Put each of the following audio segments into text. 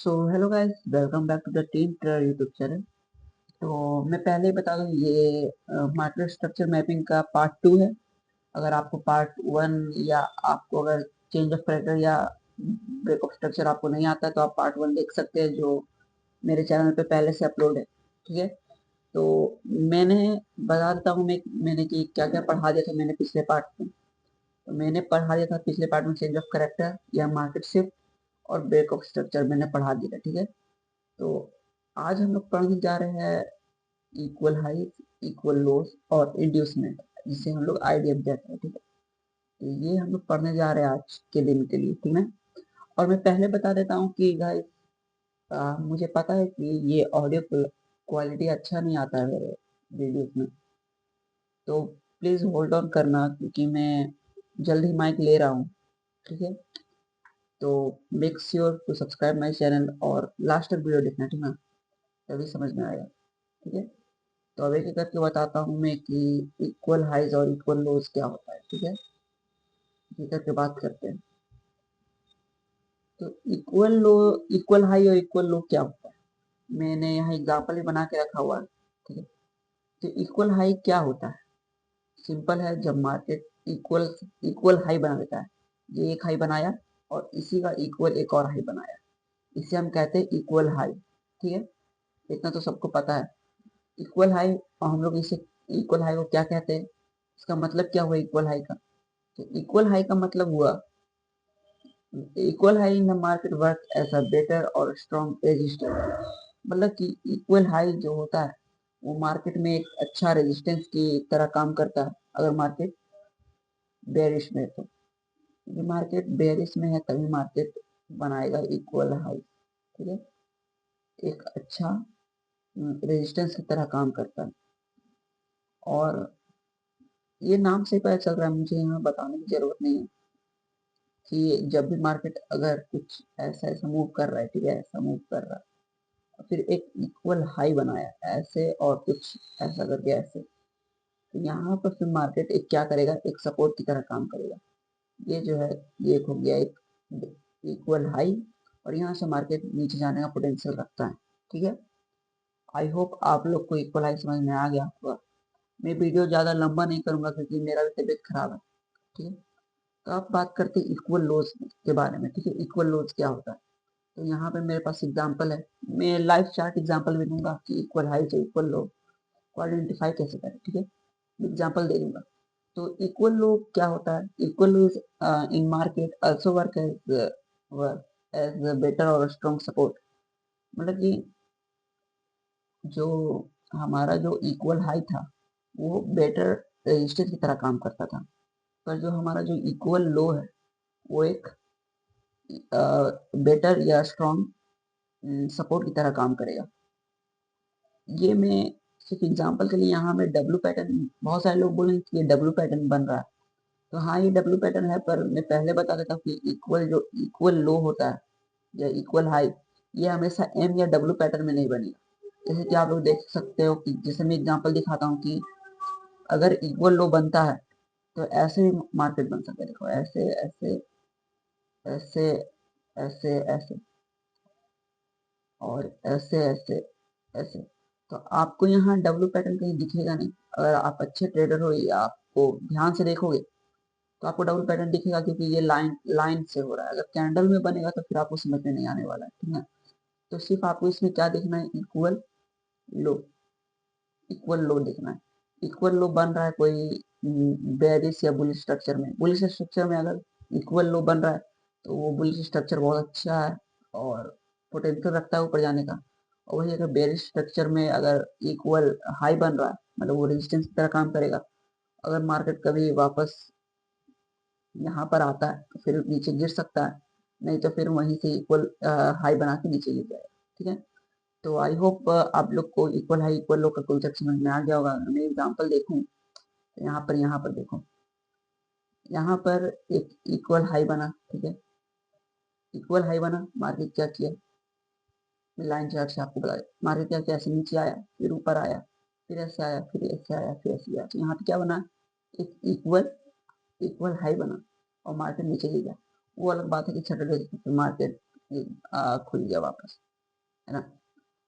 So hello guys, welcome back to the team trader YouTube channel. तो मैं पहले ही बता दूं, ये मार्केट स्ट्रक्चर मैपिंग का पार्ट 2 है। अगर आपको पार्ट 1 या आपको अगर चेंज ऑफ कैरेक्टर या ब्रेक ऑफ स्ट्रक्चर आपको नहीं आता है तो आप पार्ट 1 देख सकते हैं, जो मेरे चैनल पे पहले से अपलोड है। ठीक है, तो मैंने बता देता हूँ मैंने कि क्या क्या पढ़ा दिया था मैंने पिछले पार्ट में। तो मैंने पढ़ा दिया था पिछले पार्ट में चेंज ऑफ कैरेक्टर या मार्केट शिफ्ट और ब्रेक ऑफ स्ट्रक्चर मैंने पढ़ा दिया था। ठीक है, तो आज हम लोग पढ़ने जा रहे हैं इक्वल हाइज, इक्वल लोस और इंड्यूसमेंट, जिसे हम लोग आईडीएफ कहते हैं। ठीक है, तो ये हम लोग पढ़ने जा रहे हैं आज के दिन के लिए। ठीक है, और मैं पहले बता देता हूँ कि गाइस, मुझे पता है कि ये ऑडियो क्वालिटी अच्छा नहीं आता है मेरे वीडियोस में, तो प्लीज़ होल्ड ऑन करना क्योंकि मैं जल्द ही माइक ले रहा हूँ। ठीक है, तो make sure to subscribe my channel और लास्ट तक वीडियो देखना। ठीक है, तभी समझ में आएगा। ठीक है, तो अब एक एक करके बताता हूँ मैं कि इक्वल हाइज और इक्वल लोज क्या होता है। ठीक है, एक करके बात करते हैं। तो इक्वल हाई और इक्वल लो क्या होता है, मैंने यहाँ एग्जाम्पल ही बना के रखा हुआ है। ठीक है, तो इक्वल हाई क्या होता है, सिंपल है। जब मार्केट इक्वल इक्वल हाई बना देता है, ये एक हाई बनाया और इसी का इक्वल एक और हाई बनाया, इसे हम कहते हैं इक्वल हाई। ठीक है, इतना तो सबको पता है इक्वल हाई। और हम लोग इसे इक्वल हाई को क्या कहते हैं, इसका मतलब क्या हुआ इक्वल हाई का। तो इक्वल हाई का मतलब हुआ equal high in the market work as a better और स्ट्रॉन्ग रेजिस्टेंस। मतलब कि इक्वल हाई जो होता है वो मार्केट में एक अच्छा रेजिस्टेंस की तरह काम करता है अगर मार्केट बेरिश में है तो। ये मार्केट बेरिश में है तभी मार्केट बनाएगा इक्वल हाई। ठीक है, एक अच्छा रेजिस्टेंस की तरह काम करता है। और ये नाम से पता चल रहा है, मुझे यहाँ बताने की जरूरत नहीं है कि जब भी मार्केट अगर कुछ ऐसा ऐसा मूव कर रहा है, ठीक है, ऐसा मूव कर रहा है फिर एक इक्वल हाई बनाया ऐसे और कुछ ऐसा करके ऐसे, तो यहाँ पर फिर मार्केट एक क्या करेगा, एक सपोर्ट की तरह काम करेगा। ये जो है ये एक हो गया एक इक्वल हाई, और यहाँ से मार्केट नीचे जाने का पोटेंशियल रखता है। ठीक है, आई होप आप लोग को इक्वल हाई समझ में आ गया होगा। मैं वीडियो ज़्यादा लंबा नहीं करूँगा क्योंकि मेरा भी तबीयत खराब है। ठीक है, तो आप बात करते हैं इक्वल लोज के बारे में। ठीक है, इक्वल लोज क्या होता है, तो यहाँ पे मेरे पास एग्जांपल है, मैं लाइव चार्ट एग्जांपल भी दूंगा कि इक्वल हाई से इक्वल लो को आइडेंटिफाई कैसे करें। ठीक है, एग्जांपल दे दूंगा। तो इक्वल लो क्या होता है, equal low in market also work as better और स्ट्रॉन्ग सपोर्ट। मतलब कि जो हमारा जो इक्वल हाई था वो बेटर रेजिस्टेंस की तरह काम करता था, पर जो हमारा जो इक्वल लो है वो एक बेटर या स्ट्रॉन्ग सपोर्ट की तरह काम करेगा। ये मैं सिर्फ एग्जांपल के लिए यहाँ में डब्ल्यू पैटर्न, बहुत सारे लोग बोलेंगे कि ये डब्ल्यू पैटर्न बन रहा है, तो हाँ ये डब्ल्यू पैटर्न है, पर मैं पहले बता देता हूँ कि जो इक्वल लो होता है या इक्वल हाई, ये हमेशा एम या डब्ल्यू पैटर्न में नहीं बनेगा। जैसे कि आप लोग देख सकते हो कि जैसे मैं एग्जांपल दिखाता हूँ कि अगर इक्वल लो बनता है तो ऐसे मार्केट बन सकता है। देखो ऐसे ऐसे ऐसे ऐसे ऐसे और ऐसे ऐसे ऐसे, तो आपको यहाँ डब्ल्यू पैटर्न कहीं दिखेगा नहीं। अगर आप अच्छे ट्रेडर हो या आपको ध्यान से देखोगे तो आपको डबल पैटर्न दिखेगा, क्योंकि ये लाइन लाइन से हो रहा है। अगर कैंडल में बनेगा तो फिर आपको समझ में नहीं आने वाला है। ठीक है, तो सिर्फ आपको इसमें क्या देखना है, इक्वल लो, इक्वल लो देखना है। इक्वल लो बन रहा है कोई बेरिश या बुलिश स्ट्रक्चर में, बुलिश स्ट्रक्चर में अगर इक्वल लो बन रहा है तो वो बुलिश स्ट्रक्चर बहुत अच्छा है और पोटेंशियल रखता है ऊपर जाने का। और वही अगर बेरिश स्ट्रक्चर में अगर इक्वल हाई बन रहा है मतलब वो रेजिस्टेंस की तरह काम करेगा। अगर मार्केट कभी वापस यहाँ पर आता है तो फिर नीचे गिर सकता है, नहीं तो फिर वहीं से इक्वल हाई बना के नीचे गिर जाएगा। ठीक है, तो आई होप आप लोग को इक्वल हाई इक्वल लो का कॉन्सेप्ट समझ में आ गया होगा। मैं एग्जांपल देखूं तो यहाँ पर देखो, यहाँ पर एक इक्वल हाई बना। ठीक है, इक्वल हाई बना, मार्केट क्या किया, मैं लाइन चार्ट से आपको बताया, मार्केट क्या किया, ऐसे नीचे आया फिर ऊपर आया फिर ऐसे आया फिर ऐसे आया फिर ऐसे आया, तो यहाँ पे क्या बना, एक इक्वल हाई बना और मार्केट नीचे गिर गया। वो अलग बात है कि सैटरडे मार्केट खुल गया वापस, है ना।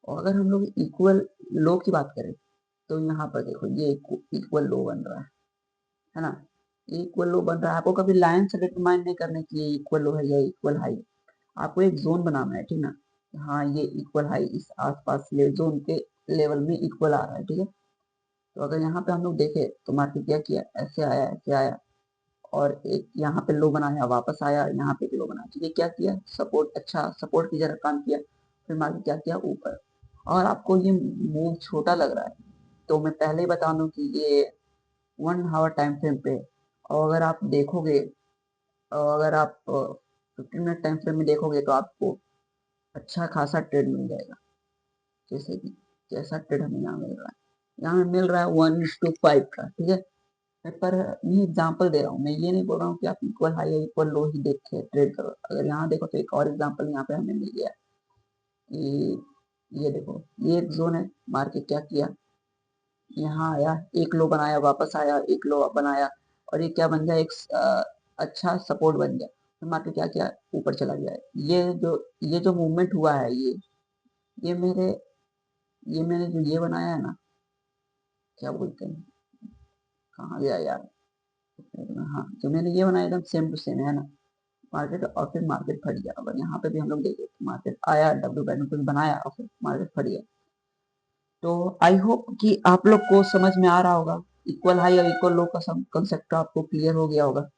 और अगर हम लोग इक्वल लो की बात करें तो यहाँ पर देखो ये इक्वल लो बन रहा है ना। इक्वल लो बन रहा है, आपको कभी लाइन से डिटरमाइन नहीं करने की ये इक्वल लो है या इक्वल हाई, आपको एक जोन बनाना है, ठीक ना। हाँ ये इक्वल हाई इस आसपास ले जोन के लेवल में इक्वल आ रहा है, ठीक है। तो अगर यहाँ पे हम लोग देखें तो मार्केट क्या किया, ऐसे आया और एक यहाँ पे लो बनाया, वापस आया, यहाँ पे भी लो बनाया, ठीक है। क्या किया, सपोर्ट, अच्छा सपोर्ट की तरह काम किया। फिर मार्केट क्या किया, ऊपर। और आपको ये मूव छोटा लग रहा है तो मैं पहले ही बता दूं कि ये 1 आवर टाइम फ्रेम पे है। और अगर आप देखोगे, और अगर आप 15 मिनट टाइम फ्रेम में देखोगे तो आपको अच्छा खासा ट्रेड मिल जाएगा। जैसे कि जैसा ट्रेड हमें यहाँ मिल रहा है, यहाँ हमें मिल रहा है 1:5 का, ठीक है। पर मैं एग्जांपल दे रहा हूँ, मैं ये नहीं बोल रहा हूँ कि आप इक्वल हाई या इक्वल लो ही देख के ट्रेड करो। अगर यहाँ देखो तो एक और एग्जांपल यहाँ पे हमें मिल गया कि ये देखो, ये एक जोन है, मार्केट क्या किया, यहाँ आया, एक लो बनाया, वापस आया, एक लो बनाया, और ये क्या बन गया, एक अच्छा सपोर्ट बन गया। तो मार्केट क्या किया, ऊपर चला गया है। ये जो मूवमेंट हुआ है, ये मेरे ये मैंने जो ये बनाया है ना, क्या बोलते हैं, कहाँ गया यार, हाँ जो मैंने ये बनाया एकदम सेम टू सेम है ना मार्केट। और फिर मार्केट फट गया। अगर यहाँ पे भी हम लोग देखें तो मार्केट आया, डब्ल्यू बैट में कुछ बनाया और फिर मार्केट फट गया। तो आई होप कि आप लोग को समझ में आ रहा होगा, इक्वल हाई और इक्वल लो का सब कंसेप्ट आपको क्लियर हो गया होगा।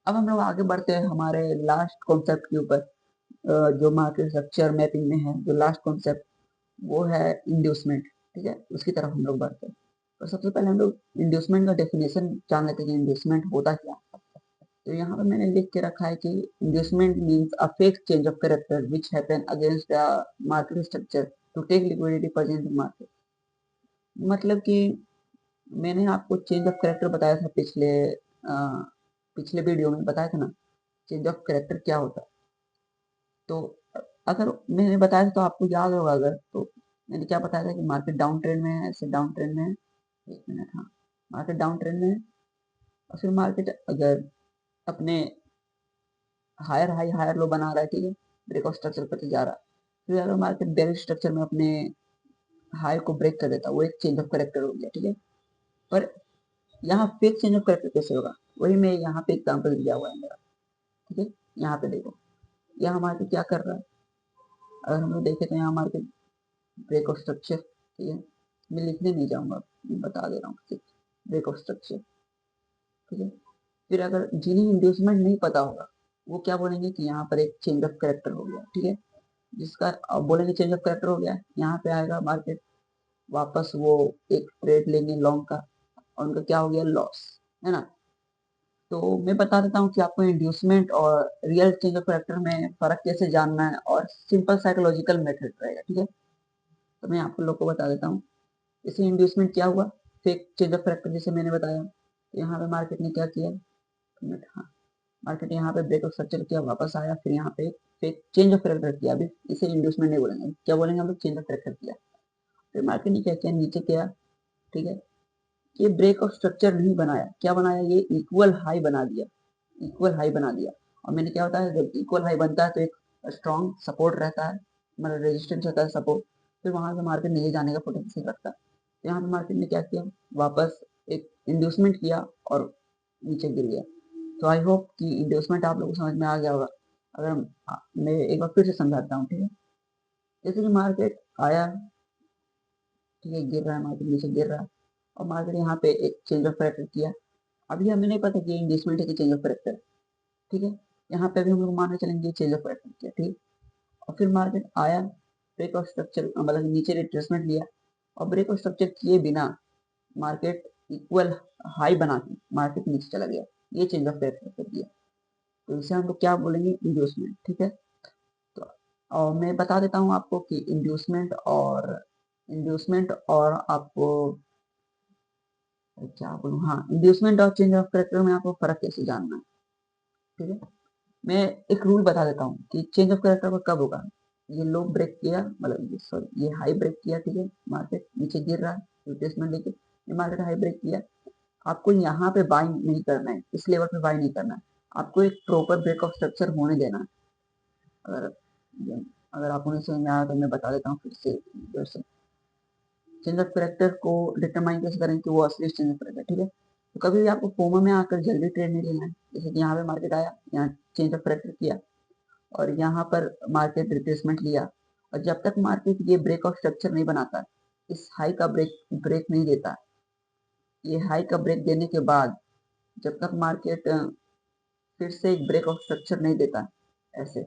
अब हम लोग आगे बढ़ते हैं हमारे लास्ट कॉन्सेप्ट के ऊपर, जो मार्केट स्ट्रक्चर मैपिंग में है, जो लास्ट कॉन्सेप्ट वो है इंड्यूसमेंट, ठीक है। उसकी तरफ हम लोग बढ़ते हैं। तो सबसे पहले हम लोग इंड्यूसमेंट का डेफिनेशन जान लेते हैं कि इंड्यूसमेंट होता क्या। तो यहाँ पर मैंने लिख के रखा है कि inducement means a fake change of character which happen against the market structure to take liquidity present in market. मतलब कि मैंने आपको चेंज ऑफ कैरेक्टर बताया था पिछले वीडियो में बताया था ना, चेंज ऑफ कैरेक्टर क्या होता है। तो अगर मैंने बताया था तो आपको याद होगा, अगर तो मैंने क्या बताया था कि मार्केट डाउन ट्रेंड में है, ऐसे डाउन ट्रेंड में है, 1 मिनट, हाँ मार्केट डाउन ट्रेंड में है। और फिर मार्केट अगर अपने हायर हाई हायर लो बना रहा है, ठीक है, ब्रेकआउट स्ट्रक्चर पर जा रहा है, फिर अगर मार्केट बेरिश स्ट्रक्चर में अपने हाई को ब्रेक कर देता है, वो एक चेंज ऑफ करेक्टर हो गया, ठीक है। पर यहाँ फेक चेंज ऑफ करेक्टर कैसे होगा, वही मैं यहाँ पे एग्जाम्पल दिया हुआ है मेरा, ठीक है। यहाँ पे देखो, यहाँ मार्केट क्या कर रहा है, अगर हम लोग देखें तो यहाँ मार्केट ब्रेकआउट स्ट्रक्चर, ठीक है, मैं लिखने नहीं जाऊंगा, मैं बता दे रहा हूँ, ब्रेकआउट स्ट्रक्चर, ठीक है। फिर अगर जिन्हें इंड्यूसमेंट नहीं पता होगा वो क्या बोलेंगे कि यहाँ पर एक चेंज ऑफ करेक्टर हो गया, ठीक है। जिसका अब बोलेंगे चेंज ऑफ करेक्टर हो गया, यहाँ पे आएगा मार्केट, वापस वो एक ट्रेड लेंगे लॉन्ग का, और उनका क्या हो गया, लॉस, है ना। तो मैं बता देता हूँ कि आपको इंड्यूसमेंट और रियल चेंज ऑफ करेक्टर में फर्क कैसे जानना है, और सिंपल साइकोलॉजिकल मेथड रहेगा, ठीक है। तो मैं आप लोग को बता देता हूँ। जैसे इंड्यूसमेंट क्या हुआ, फेक चेंज ऑफ करेक्टर जैसे मैंने बताया, तो यहाँ पे मार्केट ने क्या किया, हाँ मार्केट यहाँ पे ब्रेकआउट स्ट्रक्चर किया, वापस आया, फिर यहाँ पे फेक चेंज ऑफ करेक्टर किया। अभी इसे इंड्यूसमेंट नहीं बोलेंगे, क्या बोलेंगे हम लोग, चेंज ऑफ करेक्टर किया। फिर मार्केट ने क्या किया, नीचे किया, ठीक है। ये ब्रेकआउट स्ट्रक्चर नहीं बनाया, क्या बनाया, ये इक्वल हाई बना दिया, इक्वल हाई बना दिया। और मैंने क्या होता है, जब इक्वल हाई बनता है तो एक स्ट्रॉन्ग सपोर्ट रहता है, मतलब रेजिस्टेंस होता है सपोर्ट, फिर वहां से मार्केट नीचे जाने का पोटेंशियल रखता है। तो यहाँ पे मार्केट ने क्या किया, वापस एक इंड्यूसमेंट किया और नीचे गिर गया। तो आई होप कि इंड्यूसमेंट आप लोगों को समझ में आ गया होगा। अगर मैं एक बार फिर से समझाता हूँ, ठीक है। जैसे कि मार्केट आया, ठीक है, गिर रहा है, मार्केट नीचे गिर रहा है, और मार्केट यहाँ पे एक चेंज ऑफ करेक्टर किया। अभी हमें नहीं पता कि इंगेजमेंट है कि चेंज ऑफ करेक्टर, ठीक है। यहाँ पे भी हम लोग मान के चलेंगे चेंज ऑफ करेक्टर किया, ठीक। और फिर मार्केट आया, ब्रेकआउट स्ट्रक्चर मतलब नीचे रिट्रेसमेंट लिया, और ब्रेकआउट स्ट्रक्चर किए बिना मार्केट इक्वल हाई बना के मार्केट नीचे चला गया, ये चेंज ऑफ करेक्टर कर दिया। तो इसे हम लोग क्या बोलेंगे, इंड्यूसमेंट, ठीक है। तो और मैं बता देता हूँ आपको कि इंड्यूसमेंट और आपको क्या बोलूँ, हाँ इंड्यूसमेंट और चेंज ऑफ करेक्टर में आपको फर्क कैसे जानना है, ठीक है। मैं एक रूल बता देता हूँ कि चेंज ऑफ करेक्टर का कब होगा, ये लो ब्रेक किया, मतलब ये सॉरी ये हाई ब्रेक किया, ठीक है, मार्केट नीचे गिर रहा है रिट्रेसमेंट लेके, ये मार्केट हाई ब्रेक किया, आपको यहाँ पे बाइंग नहीं करना है, इस लेवल पे बाइंग नहीं करना है, आपको एक प्रॉपर ब्रेक ऑफ स्ट्रक्चर होने देना है। अगर अगर आपको नहीं समझ में आया तो मैं बता देता हूँ फिर से इधर से। चेंज ऑफ कैरेक्टर को डिटरमाइन कैसे करें कि वो असली चेंज ऑफ कैरेक्टर, ठीक है। तो कभी भी आपको फोमो में आकर जल्दी ट्रेड नहीं लेना है। जैसे कि यहाँ पे मार्केट आया, यहाँ चेंज ऑफ कैरेक्टर किया और यहाँ पर मार्केट रिट्रेसमेंट लिया, और जब तक मार्केट ये ब्रेक ऑफ स्ट्रक्चर नहीं बनाता, इस हाई का ब्रेक नहीं देता, ये हाई का ब्रेक देने के बाद जब तक मार्केट फिर से एक ब्रेक ऑफ स्ट्रक्चर नहीं देता ऐसे,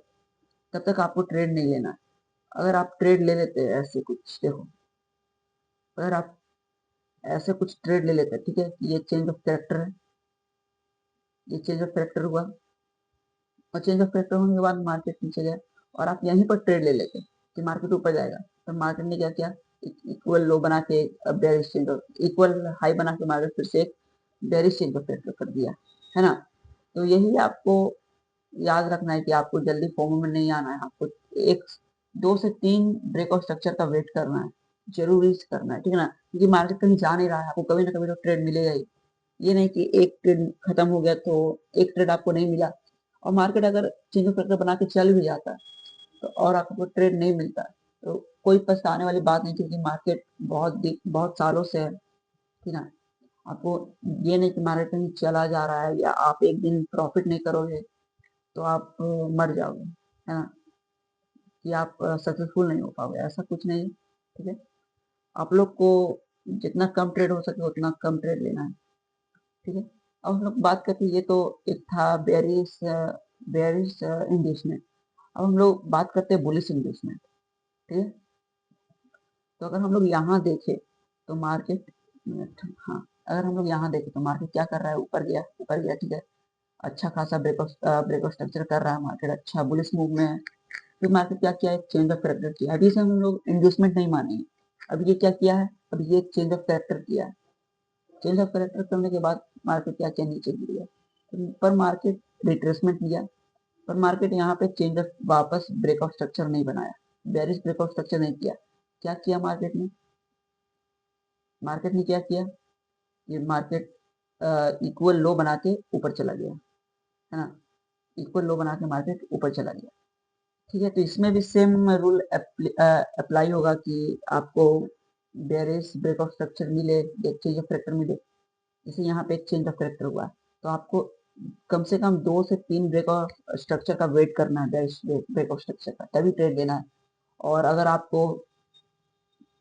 तब तक आपको ट्रेड नहीं लेना। अगर आप ट्रेड ले लेते हैं ऐसे कुछ, देखो अगर आप ऐसे कुछ ट्रेड ले लेते हैं, ठीक है, ये चेंज ऑफ कैरेक्टर है, ये चेंज ऑफ कैरेक्टर हुआ, और चेंज ऑफ कैरेक्टर होने के बाद मार्केट नीचे गया और आप यहीं पर ट्रेड ले लेते कि मार्केट ऊपर जाएगा, तो मार्केट ने क्या किया, इक्वल लो बना के bearish change of equal high बना के मार्केट फिर से एक बेरिश चेंज ऑफ कैरेक्टर कर दिया, है ना। तो यही आपको याद रखना है कि आपको जल्दी फॉर्म में नहीं आना है, आपको एक 2 से 3 ब्रेक ऑफ स्ट्रक्चर का वेट करना है, जरूरी करना है, ठीक है ना, क्योंकि मार्केट कहीं जा नहीं रहा है, आपको कभी ना कभी तो ट्रेड मिलेगा ही। ये नहीं कि एक ट्रेड खत्म हो गया तो एक ट्रेड आपको नहीं मिला, और मार्केट अगर चेंज ऑफ कैरेक्टर बना के चल भी जाता है तो और आपको ट्रेड नहीं मिलता, तो कोई पछताने वाली बात नहीं, क्योंकि मार्केट बहुत सालों से है, ठीक है। आपको ये नहीं कि मार्केट कहीं चला जा रहा है या आप एक दिन प्रॉफिट नहीं करोगे तो आप मर जाओगे, है ना, कि आप सक्सेसफुल नहीं हो पाओगे, ऐसा कुछ नहीं है, ठीक है। आप लोग को जितना कम ट्रेड हो सके उतना कम ट्रेड लेना है, ठीक है। अब हम लोग बात करते हैं, ये तो एक था बेरिश बेरिश इंड्यूसमेंट। अब हम लोग बात करते हैं बुलिश इंड्यूसमेंट, ठीक है। तो अगर हम लोग यहाँ देखें तो मार्केट, हाँ, अगर हम लोग यहाँ देखें तो मार्केट क्या कर रहा है, ऊपर गया, ठीक है, अच्छा खासा ब्रेक स्ट्रक्चर कर रहा है मार्केट, अच्छा बुलिश मूव में है। फिर मार्केट क्या किया, एक चेंज ऑफ कैरेक्टर किया, अभी से हम लोग इंड्यूसमेंट नहीं मानेंगे। अब ये क्या किया है, अब ये चेंज ऑफ कैरेक्टर किया है, चेंज ऑफ कैरेक्टर करने के बाद मार्केट क्या किया, नीचे गिर गया, पर मार्केट रिट्रेसमेंट लिया, पर मार्केट यहाँ पे चेंज ऑफ वापस ब्रेक ऑफ स्ट्रक्चर नहीं बनाया, बेरिश ब्रेक ऑफ स्ट्रक्चर नहीं किया। क्या किया मार्केट ने क्या किया, ये मार्केट इक्वल लो बना के ऊपर चला गया, है ना, इक्वल लो बना के मार्केट ऊपर चला गया, ठीक है। तो इसमें भी सेम रूल अप्लाई होगा कि आपको बेरिश ब्रेक ऑफ स्ट्रक्चर मिले या चेंज ऑफ कैरेक्टर मिले। जैसे यहाँ पे एक चेंज ऑफ कैरेक्टर हुआ तो आपको कम से कम 2 से 3 ब्रेक ऑफ स्ट्रक्चर का वेट करना है, बेरिश ब्रेक ऑफ स्ट्रक्चर का, तभी ट्रेड लेना है। और अगर आपको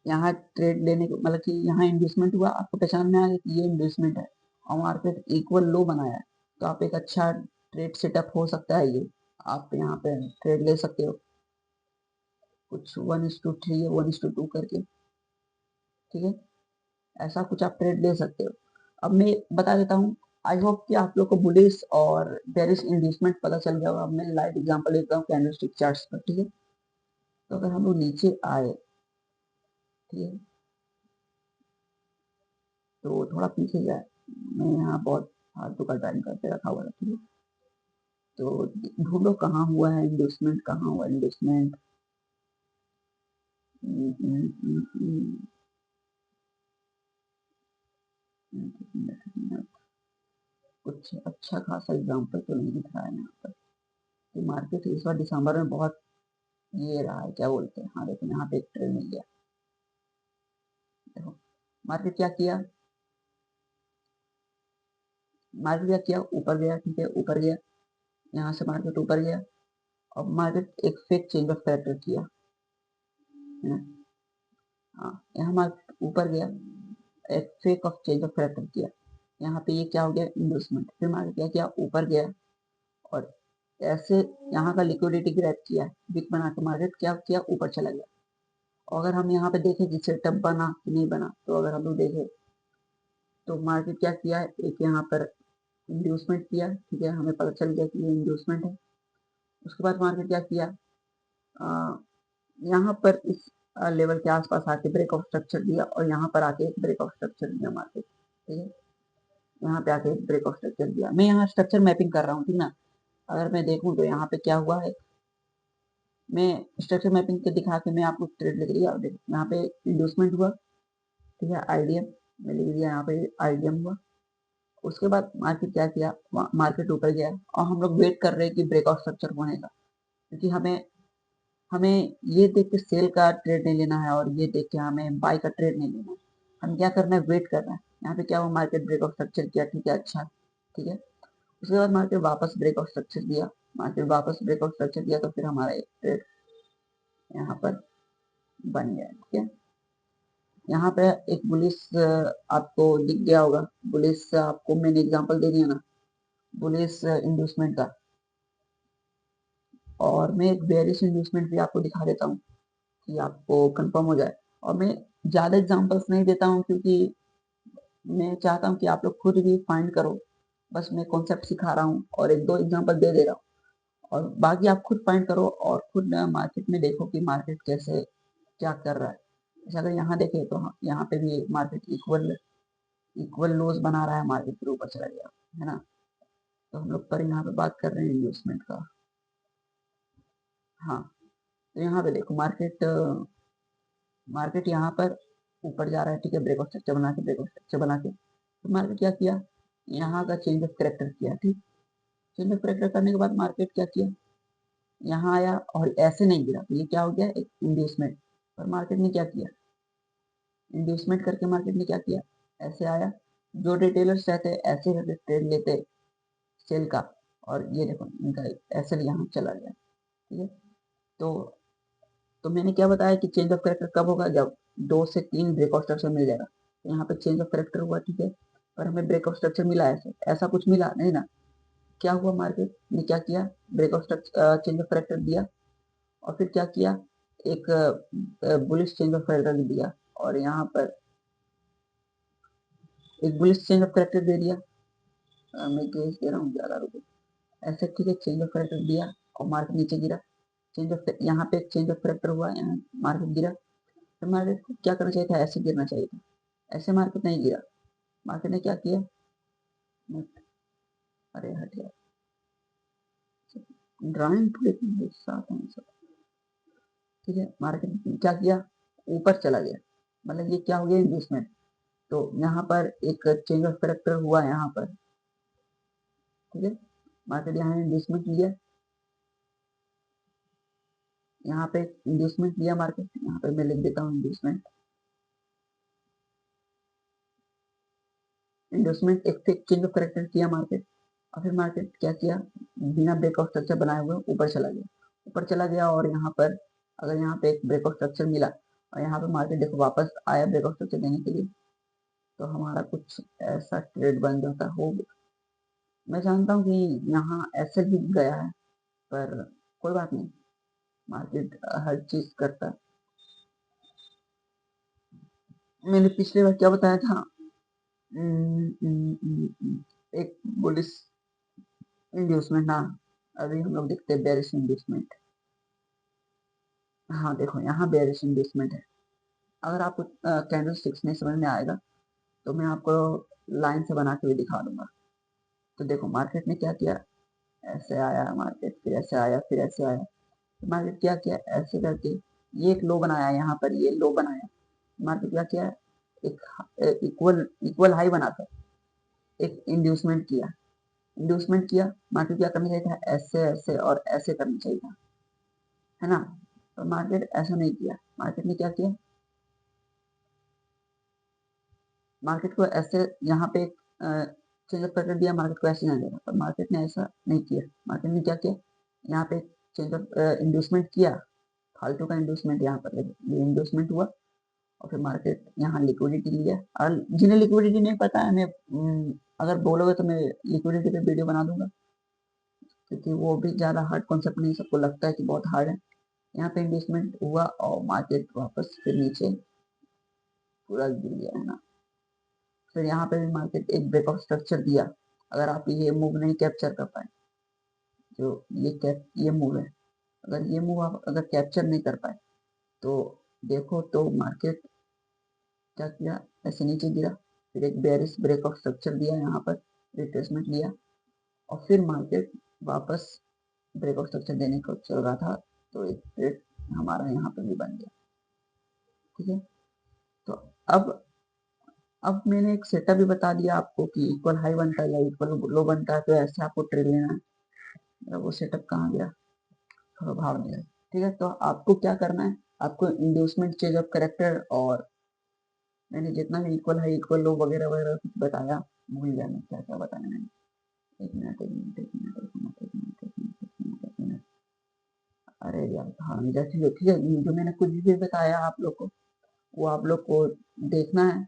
यहाँ ट्रेड लेने को मतलब कि यहाँ इन्वेस्टमेंट हुआ, आपको पहचान में आ गया कि ये इन्वेस्टमेंट है और मार्केट इक्वल लो बनाया है, तो आप एक अच्छा ट्रेड सेटअप हो सकता है, ये आप यहाँ पे ट्रेड ले सकते हो, कुछ 1:3 या 1:2 करके, ठीक है, ऐसा कुछ आप ट्रेड ले सकते हो। अब मैं बता देता हूँ, आई होप कि आप लोग को बुलिश और बेरिश इन्वेस्टमेंट पता चल गया होगा। अब मैं लाइव एग्जांपल लेता हूँ कैंडलस्टिक चार्ट्स पर, ठीक है। तो अगर हम लोग नीचे आए, ठीक है, तो थोड़ा पीछे जाए, मैं यहाँ बहुत फालतू का टाइम करके रखा हुआ है, ठीक है। तो ढूंढो कहाँ हुआ है इन्वेस्टमेंट, कहाँ हुआ इन्वेस्टमेंट, कुछ अच्छा खासा एग्जाम्पल तो नहीं दिख रहा है यहाँ पर। तो मार्केट इस बार दिसंबर में बहुत ये रहा है, क्या बोलते हैं, हाँ देखो यहाँ पे एक ट्रेड मिल गया, देखो मार्केट क्या किया, ऊपर गया, ठीक है, ऊपर गया, यहाँ से मार्केट ऊपर गया, और मार्केट एक फेक चेंज ऑफ कैरेक्टर किया, है ना, हाँ, यहाँ मार्केट ऊपर गया, एक fake of change of character किया, यहाँ पे ये क्या हो गया, इन्वेस्टमेंट, फिर मार्केट क्या किया, ऊपर गया, और ऐसे यहाँ का लिक्विडिटी ग्रैब किया, बिग बना के मार्केट क्या किया, ऊपर चला गया। और अगर हम यहाँ पे देखें कि सेटअप बना कि नहीं बना, तो अगर हम लोग देखें तो मार्केट क्या किया है, एक यहाँ पर इंड्यूसमेंट किया, ठीक है, हमें पता चल गया कि ये इंड्यूसमेंट है। उसके बाद मार्केट क्या किया, यहाँ पर इस लेवल के आसपास आके ब्रेक ऑफ स्ट्रक्चर दिया, और यहाँ पर आके एक ब्रेक ऑफ स्ट्रक्चर दिया मार्केट, ठीक है, यहाँ पे आके ब्रेक ऑफ स्ट्रक्चर दिया। मैं यहाँ स्ट्रक्चर मैपिंग कर रहा हूँ, ठीक ना। अगर मैं देखूँ तो यहाँ पे क्या हुआ है, मैं स्ट्रक्चर मैपिंग के दिखा के मैं आपको ट्रेड लिख दिया, देखो यहाँ पे इंड्यूसमेंट हुआ, ठीक है, आईडीएम मैं लिख दिया, यहाँ पे आईडीएम हुआ। उसके बाद मार्केट क्या किया, मार्केट ऊपर गया, और हम लोग वेट कर रहे हैं कि ब्रेकआउट स्ट्रक्चर होने का। क्योंकि हमें हमें ये देख के सेल का ट्रेड नहीं लेना है और ये देख के हमें बाय का ट्रेड नहीं लेना है। हम क्या करना है, वेट करना है। यहाँ पे क्या हुआ, मार्केट ब्रेकआउट स्ट्रक्चर किया, ठीक है, अच्छा, ठीक है। उसके बाद मार्केट वापस ब्रेकआउट स्ट्रक्चर दिया, मार्केट वापस ब्रेकआउट स्ट्रक्चर दिया, तो फिर हमारा एक ट्रेड यहाँ पर बन गया, ठीक है। यहाँ पे एक बुलिश आपको दिख गया होगा, बुलिश आपको मैंने एग्जांपल दे दिया ना, बुलिश इंड्यूसमेंट का। और मैं एक बेयरिश इंड्यूसमेंट भी आपको दिखा देता हूँ कि आपको कंफर्म हो जाए। और मैं ज़्यादा एग्जांपल्स नहीं देता हूँ क्योंकि मैं चाहता हूँ कि आप लोग खुद भी फाइंड करो। बस मैं कॉन्सेप्ट सिखा रहा हूँ और एक दो एग्जांपल दे दे रहा हूँ, और बाकी आप खुद फाइंड करो और खुद मार्केट में देखो कि मार्केट कैसे क्या कर रहा है। जैसे अगर यहाँ देखें तो यहाँ पे भी मार्केट इक्वल इक्वल लोज बना रहा है, मार्केट फिर ऊपर चला गया, है ना। तो हम लोग पर यहाँ पे बात कर रहे हैं इन्वेस्टमेंट का। हाँ, तो यहाँ पे देखो मार्केट मार्केट यहाँ पर ऊपर जा रहा है, ठीक है, ब्रेकआउट स्ट्रक्चर बना के, ब्रेकआउट स्ट्रक्चर बना के। तो मार्केट क्या किया, यहाँ का चेंज ऑफ करेक्टर किया, ठीक। चेंज ऑफ करेक्टर करने के बाद मार्केट क्या किया, यहाँ आया और ऐसे नहीं गिरा, तो ये क्या हो गया, एक इंड्यूसमेंट। और मार्केट ने क्या किया, इंड्यूसमेंट करके मार्केट ने क्या किया, ऐसे आया। जो रिटेलर्स रहते ऐसे ट्रेड लेते सेल का, और ये देखो इनका ऐसे यहाँ चला गया, ठीक है। तो तो मैंने क्या बताया कि चेंज ऑफ करेक्टर कब होगा, जब 2 से 3 ब्रेकआउट स्ट्रक्चर मिल जाएगा। तो यहाँ पे चेंज ऑफ करेक्टर हुआ, ठीक है, पर हमें ब्रेकआउट स्ट्रक्चर मिला, ऐसे ऐसा कुछ मिला नहीं ना। क्या हुआ, मार्केट ने क्या किया, breakout structure change of character दिया, और फिर क्या किया, एक बुलिश चेंज ऑफ करेक्टर दिया, और यहाँ पर एक बुलिश चेंज ऑफ करेक्टर दे दिया। मैं केस दे रहा हूँ 11 रुपये ऐसे, ठीक है, चेंज ऑफ करेक्टर दिया और मार्केट नीचे गिरा। चेंज ऑफ यहाँ पे एक चेंज ऑफ करेक्टर हुआ, यहाँ मार्केट गिरा। तो मार्केट को क्या करना चाहिए था, ऐसे गिरना चाहिए था, ऐसे मार्केट नहीं गिरा। मार्केट ने क्या किया, अरे हट यार, ड्राइंग साथ में सब, ठीक है। मार्केट ने क्या किया, ऊपर चला गया, मतलब ये क्या हो गया, इन्वेस्टमेंट। तो यहाँ पर एक चेंज ऑफ करेक्टर हुआ यहाँ पर, ठीक है। मार्केट यहाँ इन्वेस्टमेंट लिया, यहाँ पे इन्वेस्टमेंट लिया मार्केट, यहाँ पे मैं लिख देता हूँ इन्वेस्टमेंट। इन्वेस्टमेंट एक चेंज ऑफ करेक्टर किया मार्केट, और फिर मार्केट क्या किया, बिना ब्रेकआउट स्ट्रक्चर बनाए हुए ऊपर चला गया, ऊपर चला गया। और यहाँ पर अगर यहाँ पे एक ब्रेकआउट स्ट्रक्चर मिला और यहाँ पे मार्केट देखो वापस आया ब्रेकआउट स्ट्रक्चर देने के लिए, तो हमारा कुछ ऐसा ट्रेड बन जाता हो। मैं जानता हूँ कि यहाँ ऐसे भी गया है, पर कोई बात नहीं, मार्केट हर चीज करता है। मैंने पिछले बार क्या बताया था, एक बुलिश इंड्यूसमेंट ना, अभी हम लोग देखते हैं बेरिश इंड्यूसमेंट। हाँ देखो यहाँ बेरिश इंड्यूसमेंट है। अगर आपको कैंडल स्टिक्स नहीं समझ में आएगा तो मैं आपको लाइन से बना के भी दिखा दूंगा। तो देखो मार्केट ने क्या किया, ऐसे आया मार्केट, फिर ऐसे आया, फिर ऐसे आया। तो मार्केट क्या किया, ऐसे करके ये एक लो बनाया, यहाँ पर ये लो बनाया। मार्केट क्या किया, एक इक्वल इक्वल हाई बनाकर एक इंड्यूसमेंट किया, इंड्यूसमेंट किया। मार्केट क्या करना चाहिए था, ऐसे ऐसे और ऐसे करना चाहिए था, है ना। तो मार्केट ऐसा नहीं किया, मार्केट ने क्या किया, मार्केट को ऐसे यहाँ पे चेंज ऑफ पैटर्न दिया, मार्केट को ऐसे जाने देगा, पर मार्केट ने ऐसा नहीं किया। मार्केट ने क्या किया, यहाँ पे चेंज ऑफ इंड्यूसमेंट किया, फालतू का इंड्यूसमेंट यहाँ पर ये इंड्यूसमेंट हुआ, और फिर मार्केट यहाँ लिक्विडिटी लिया। और जिन्हें लिक्विडिटी नहीं पता है, मैं अगर बोलोगे तो मैं लिक्विडिटी पे वीडियो बना दूंगा, क्योंकि वो भी ज़्यादा हार्ड कॉन्सेप्ट नहीं, सबको लगता है कि बहुत हार्ड है। यहाँ पे इन्वेस्टमेंट हुआ और मार्केट वापस फिर नीचे पूरा गिर गया, है ना। फिर यहाँ पे भी मार्केट एक ब्रेकआउट स्ट्रक्चर दिया। अगर आप ये मूव नहीं कैप्चर कर पाए, जो ये मूव है, अगर ये मूव आप अगर कैप्चर नहीं कर पाए, तो देखो तो मार्केट क्या किया, ऐसे नीचे गिरा, फिर एक बेरिश ब्रेकआउट स्ट्रक्चर दिया, यहाँ पर रिट्रेसमेंट लिया, और फिर मार्केट वापस ब्रेकआउट स्ट्रक्चर देने को चल रहा था। तो एक ट्रेड हमारा यहाँ पर भी बन गया, ठीक है। तो अब अब मैंने एक सेटअप भी बता दिया आपको कि इक्वल हाई बनता है या इक्वल लो बनता है, तो ऐसे आपको ट्रेड लेना है। वो सेटअप कहाँ गया, थोड़ा भाव नहीं है। ठीक है, तो आपको क्या करना है, आपको इंड्यूसमेंट चेंज ऑफ करेक्टर और मैंने जितना भी इक्वल हाई इक्वल लो वगैरह वगैरह कुछ बताया, भूल गया मैं क्या क्या बताया मैंने। एक मिनट एक मिनट एक मिनट एक मिनट एक मिनट एक मिनट एक मिनट एक मिनट। अरे यार हाँ, जैसे जो ठीक है, जो मैंने कुछ भी बताया आप लोग को, वो आप लोग को देखना है।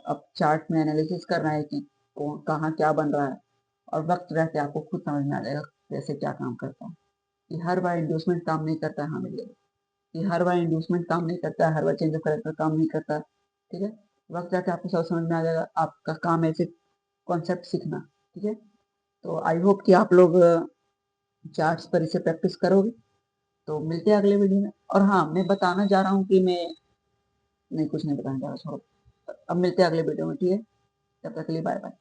अब चार्ट में एनालिसिस करना है कि कहाँ क्या बन रहा है, और वक्त रहते आपको खुद समझ में आ जाएगा कैसे क्या काम करता है। कि हर बार इंड्यूसमेंट काम नहीं करता है, हाँ मिलेगा कि हर बार इंड्यूसमेंट काम नहीं करता है, हर बार चेंज ऑफ करेक्टर काम नहीं करता है। ठीक है, वक्त रहते आपको सब समझ में आ जाएगा, आपका काम है ऐसे कॉन्सेप्ट सीखना। ठीक है, तो आई होप कि आप लोग चार्ट्स पर इसे प्रैक्टिस करोगे। तो मिलते हैं अगले वीडियो में। और हाँ, मैं बताना जा रहा हूँ कि मैं नहीं, कुछ नहीं बताना चाह रहा, छोड़ो। अब मिलते हैं अगले वीडियो में, ठीक है, तब तक के लिए बाय बाय।